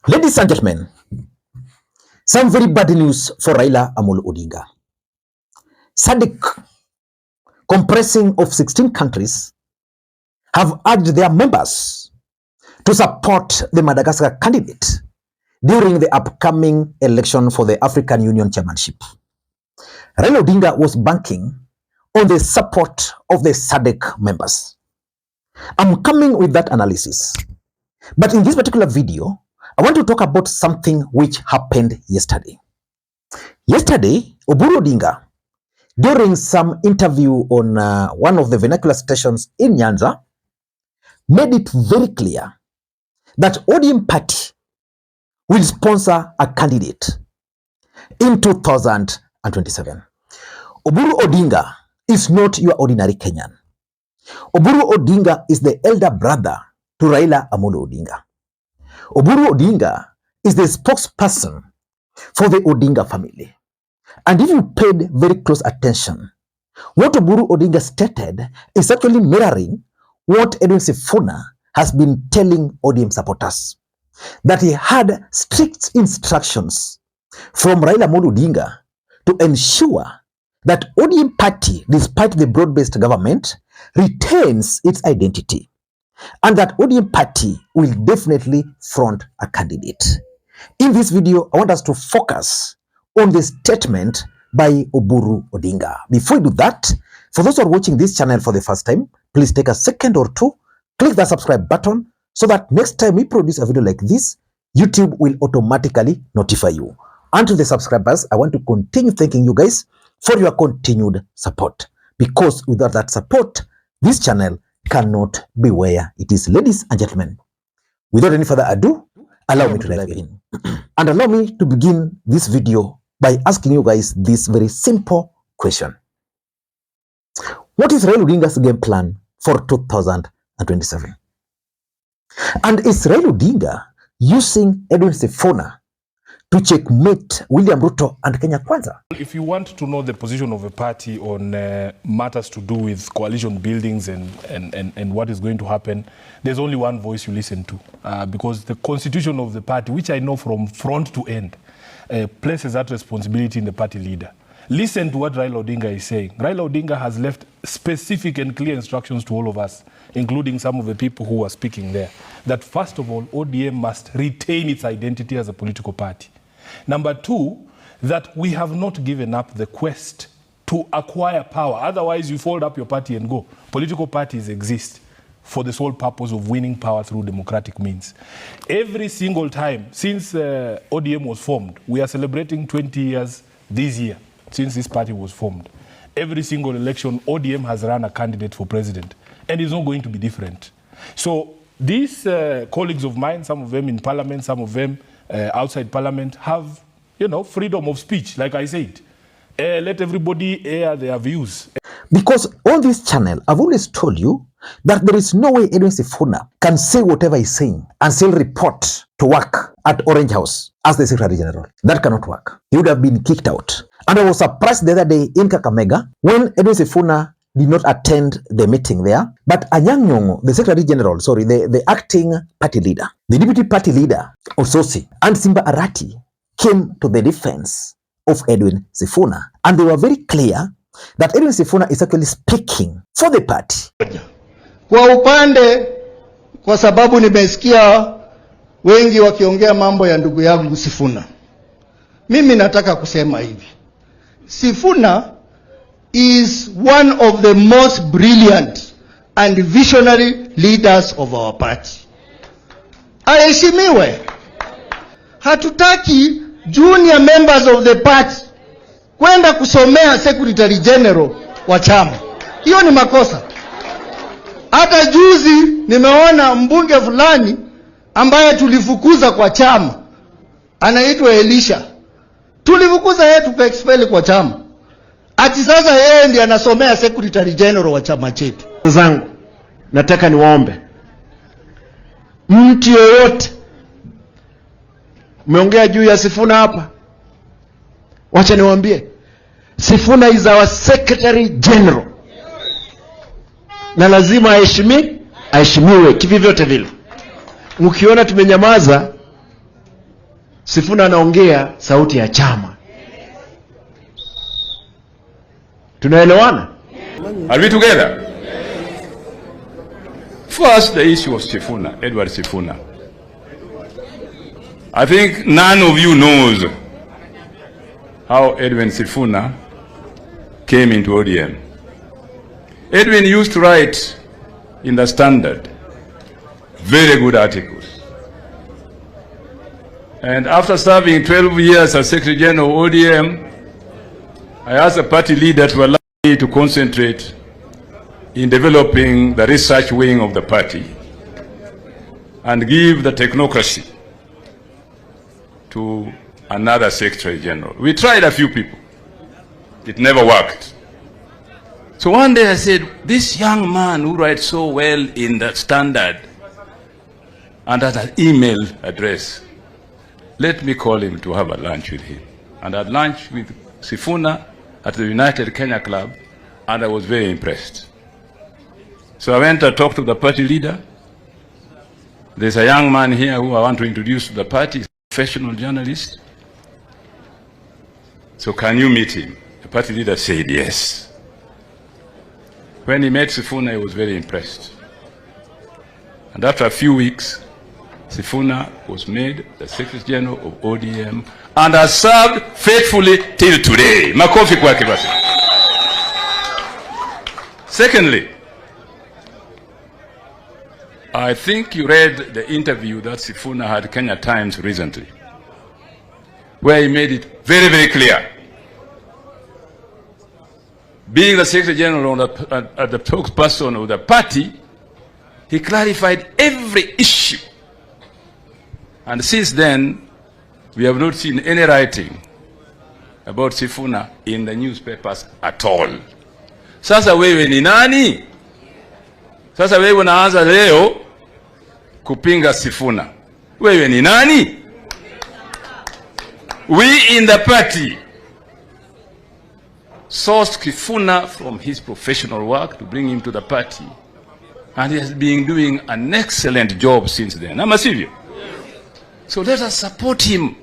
Ladies and gentlemen, some very bad news for Raila Odinga. SADC, comprising of 16 countries, have urged their members to support the Madagascar candidate during the upcoming election for the African Union chairmanship. Raila Odinga was banking on the support of the SADC members. I'm coming with that analysis. But in this particular video, I want to talk about something which happened yesterday. Yesterday, Oburu Odinga, during some interview on one of the vernacular stations in Nyanza, made it very clear that ODM party will sponsor a candidate in 2027. Oburu Odinga is not your ordinary Kenyan. Oburu Odinga is the elder brother to Raila Odinga. Oburu Odinga is the spokesperson for the Odinga family. And if you paid very close attention, what Oburu Odinga stated is actually mirroring what Edwin Sifuna has been telling ODM supporters, that he had strict instructions from Raila Odinga to ensure that ODM party, despite the broad-based government, retains its identity, and that ODM party will definitely front a candidate. In this video, I want us to focus on the statement by Oburu Odinga. Before we do that, for those who are watching this channel for the first time, please take a second or two, click the subscribe button so that next time we produce a video like this, YouTube will automatically notify you. And to the subscribers, I want to continue thanking you guys for your continued support, because without that support, this channel cannot be where it is. Ladies and gentlemen, without any further ado, allow me to dive in. And allow me to begin this video by asking you guys this very simple question. What is Raila Odinga's game plan for 2027? And is Raila Odinga using Edwin Sifuna to checkmate William Ruto and Kenya Kwanza? If you want to know the position of a party on matters to do with coalition buildings and what is going to happen, there's only one voice you listen to, because the constitution of the party, which I know from front to end, places that responsibility in the party leader. Listen to what Raila Odinga is saying. Raila Odinga has left specific and clear instructions to all of us, including some of the people who are speaking there, that first of all, ODM must retain its identity as a political party. Number two, that we have not given up the quest to acquire power. Otherwise, you fold up your party and go. Political parties exist for the sole purpose of winning power through democratic means. Every single time since ODM was formed, we are celebrating 20 years this year since this party was formed. Every single election, ODM has run a candidate for president, and it's not going to be different. So these colleagues of mine, some of them in parliament, some of them outside parliament, have, freedom of speech, like I said. Let everybody air their views. Because on this channel, I've always told you that there is no way Edwin Sifuna can say whatever he's saying and still report to work at Orange House as the Secretary General. That cannot work. He would have been kicked out. And I was surprised the other day in Kakamega when Edwin Sifuna did not attend the meeting there. But Anyang' Nyong'o, the Secretary General, the acting party leader, the deputy party leader, Ososi, and Simba Arati came to the defense of Edwin Sifuna. And they were very clear that Edwin Sifuna is actually speaking for the party. Kwa upande, kwa sababu nimesikia wengi wakiongea mambo ya ndugu yangu Sifuna. Mimi nataka kusema hivi. Sifuna is one of the most brilliant and visionary leaders of our party. Aheshimiwe. Hatutaki junior members of the party kwenda kusomea Secretary General wa chama. Hiyo ni makosa. Hata juzi nimeona mbunge fulani ambaye tulifukuza kwa chama, anaitwa Elisha. Tulifukuza yeye tukaexpel kwa chama. Ati sasa yeye ndiye anasomea Secretary General wa chama chetu. Zangu, nataka niwaombe mtu yoyote umeongea juu ya Sifuna hapa, wacha niwaambie, Sifuna is our Secretary General, na lazima aheshimiwe kivivyote vile. Mkiona tumenyamaza Sifuna anaongea sauti ya chama. Tunaelewana? Are we together? First, the issue of Sifuna, Edwin Sifuna. I think none of you knows how Edwin Sifuna came into ODM. Edwin used to write in the Standard very good articles. And after serving 12 years as Secretary General of ODM, I asked the party leader to allow me to concentrate in developing the research wing of the party and give the technocracy to another Secretary General. We tried a few people. It never worked. So one day I said, this young man who writes so well in the Standard and has an email address, let me call him to have a lunch with him. And I had lunch with Sifuna at the United Kenya Club, and I was very impressed. So I went and talked to the party leader. There's a young man here who I want to introduce to the party, a professional journalist. So can you meet him? The party leader said yes. When he met Sifuna, he was very impressed. And after a few weeks, Sifuna was made the Secretary General of ODM and has served faithfully till today. Makofi kwake basi. Secondly, I think you read the interview that Sifuna had Kenya Times recently, where he made it very, very clear. Being the Secretary General at the spokesperson of the party, he clarified every issue. And since then, we have not seen any writing about Sifuna in the newspapers at all. Sasa wewe ni nani? Sasa wewe unaanza leo kupinga Sifuna. Wewe ni nani? We in the party sourced Sifuna from his professional work to bring him to the party. And he has been doing an excellent job since then. Ama sivyo? So let us support him.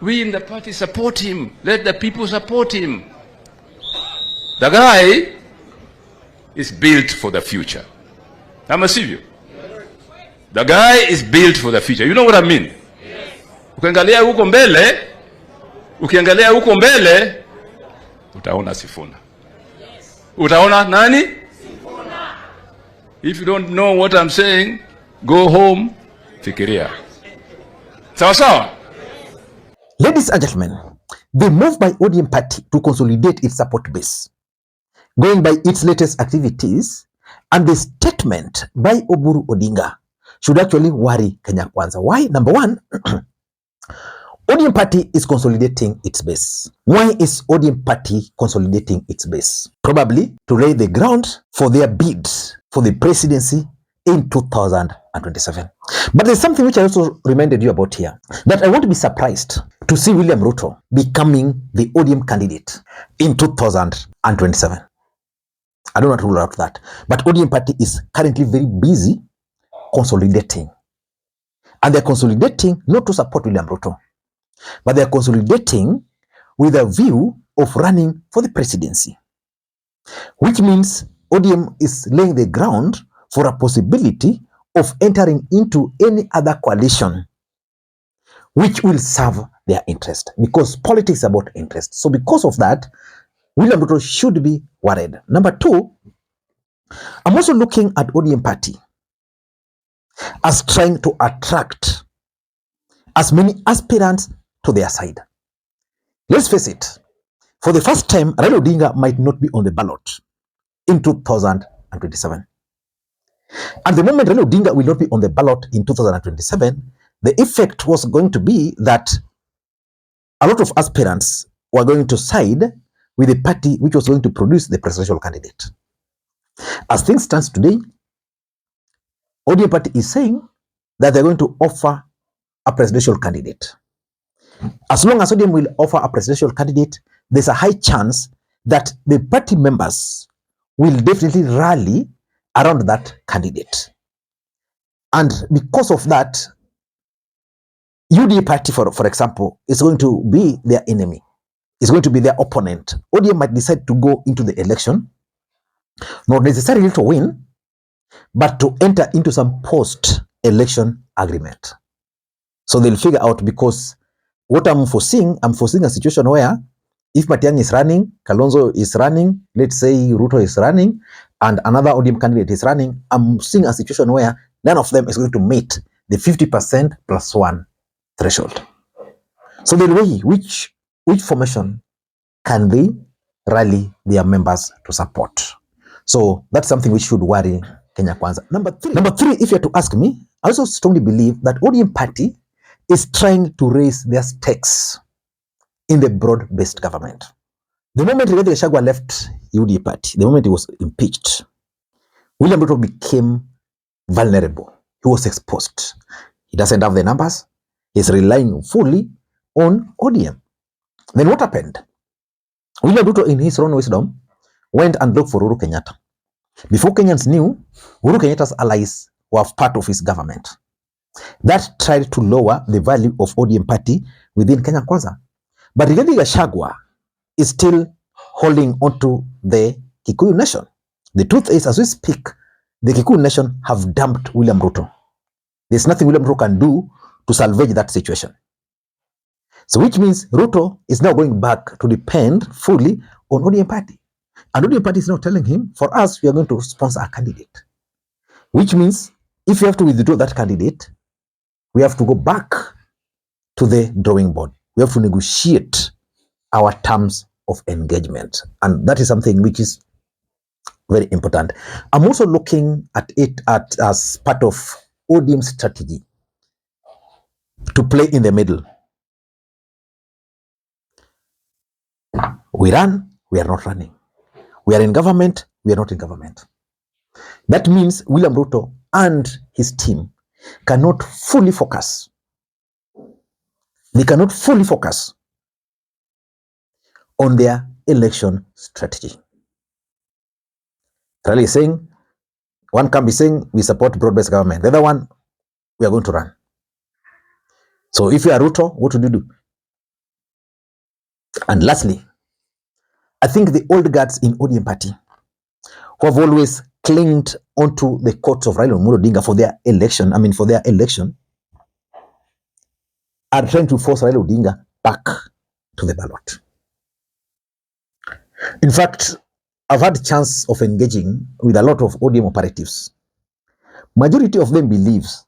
We in the party support him. Let the people support him. The guy is built for the future. Ama sivyo? The guy is built for the future. You know what I mean? Ukiangalia huko mbele, utaona Sifuna. Utaona nani? Sifuna. If you don't know what I'm saying, go home, fikiria. Sawa sawa? Ladies and gentlemen, the move by ODM party to consolidate its support base, going by its latest activities, and the statement by Oburu Odinga should actually worry Kenya Kwanza. Why? Number one, ODM party is consolidating its base. Why is ODM party consolidating its base? Probably to lay the ground for their bid for the presidency in 2027. But there's something which I also reminded you about here, that I won't be surprised to see William Ruto becoming the ODM candidate in 2027. I don't want to rule out that. But ODM party is currently very busy consolidating. And they're consolidating not to support William Ruto, but they're consolidating with a view of running for the presidency. Which means ODM is laying the ground for a possibility of entering into any other coalition which will serve their interest, because politics is about interest. So because of that, William Ruto should be worried. Number two, I'm also looking at ODM party as trying to attract as many aspirants to their side. Let's face it, for the first time, Raila Odinga might not be on the ballot in 2027. And the moment Raila Odinga will not be on the ballot in 2027, the effect was going to be that a lot of aspirants were going to side with the party which was going to produce the presidential candidate. As things stand today, ODM party is saying that they're going to offer a presidential candidate. As long as ODM will offer a presidential candidate, there's a high chance that the party members will definitely rally around that candidate. And because of that, UDA party, for example, is going to be their enemy, is going to be their opponent. ODM might decide to go into the election, not necessarily to win, but to enter into some post-election agreement. So they'll figure out, because what I'm foreseeing a situation where if Matiang'i is running, Kalonzo is running, let's say Ruto is running, and another ODM candidate is running, I'm seeing a situation where none of them is going to meet the 50% plus one threshold. So they'll weigh which formation can they rally their members to support. So that's something which should worry Kenya Kwanza. Number three, if you are to ask me, I also strongly believe that ODM party is trying to raise their stakes in the broad-based government. The moment Rigathi Gachagua left UDA party, the moment he was impeached, William Ruto became vulnerable. He was exposed. He doesn't have the numbers. He's relying fully on ODM. Then what happened? William Ruto, in his own wisdom, went and looked for Uhuru Kenyatta. Before Kenyans knew, Uhuru Kenyatta's allies were part of his government. That tried to lower the value of ODM party within Kenya Kwanza. But Rigathi Gachagua is still holding onto the Kikuyu nation. The truth is, as we speak, the Kikuyu nation have dumped William Ruto. There's nothing William Ruto can do to salvage that situation. So which means Ruto is now going back to depend fully on ODM party. And ODM party is now telling him, for us, we are going to sponsor a candidate. Which means if you have to withdraw that candidate, we have to go back to the drawing board. We have to negotiate our terms of engagement. And that is something which is very important. I'm also looking at it as part of ODM's strategy to play in the middle. We run, we are not running. We are in government, we are not in government. That means William Ruto and his team cannot fully focus. They cannot fully focus on their election strategy. Raila is saying, one can be saying, we support broad-based government. The other one, we are going to run. So if you are Ruto, what would you do? And lastly, I think the old guards in ODM party who have always clinged onto the courts of Raila Odinga for their election, are trying to force Raila Odinga back to the ballot. In fact, I've had a chance of engaging with a lot of ODM operatives. Majority of them believes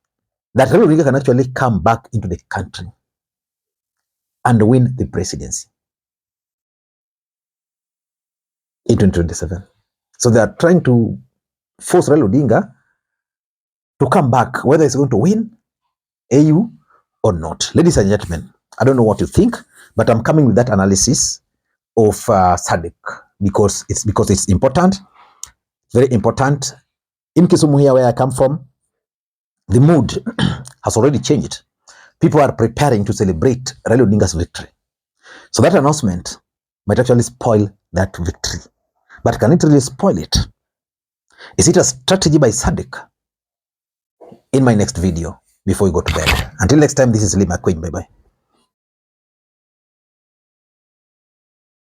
that Raila Odinga can actually come back into the country and win the presidency in 2027. So they are trying to force Raila Odinga to come back, whether he's going to win AU or not. Ladies and gentlemen, I don't know what you think, but I'm coming with that analysis of SADC because it's important, very important. In Kisumu here, where I come from, the mood has already changed. People are preparing to celebrate Raila Odinga's victory. So that announcement might actually spoil that victory. But can it really spoil it? Is it a strategy by SADC? In my next video, before we go to bed. Until next time, this is Makwiny. Bye-bye.